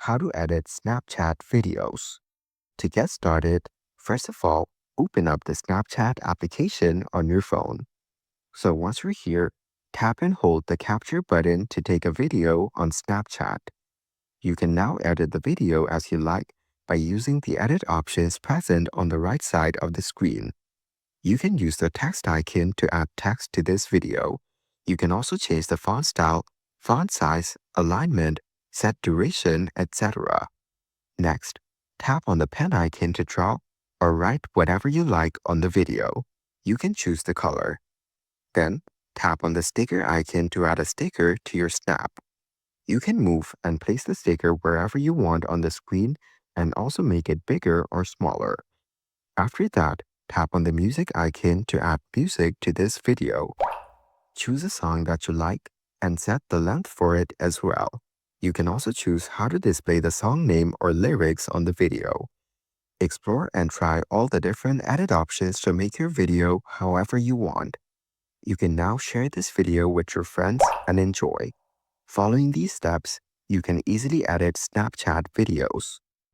how to edit Snapchat videos. To get started, first of all, open up the Snapchat application on your phone. So once you're here, tap and hold the capture button to take a video on Snapchat. You can now edit the video as you like by using the edit options present on the right side of the screen. You can use the text icon to add text to this video. You can also change the font style, font size, alignment, set duration, etc. Next, tap on the pen icon to draw or write whatever you like on the video. You can choose the color. Then, tap on the sticker icon to add a sticker to your snap. You can move and place the sticker wherever you want on the screen and also make it bigger or smaller. After that, tap on the music icon to add music to this video. Choose a song that you like and set the length for it as well. You can also choose how to display the song name or lyrics on the video. Explore and try all the different edit options to make your video however you want. You can now share this video with your friends and enjoy. Following these steps, you can easily edit Snapchat videos.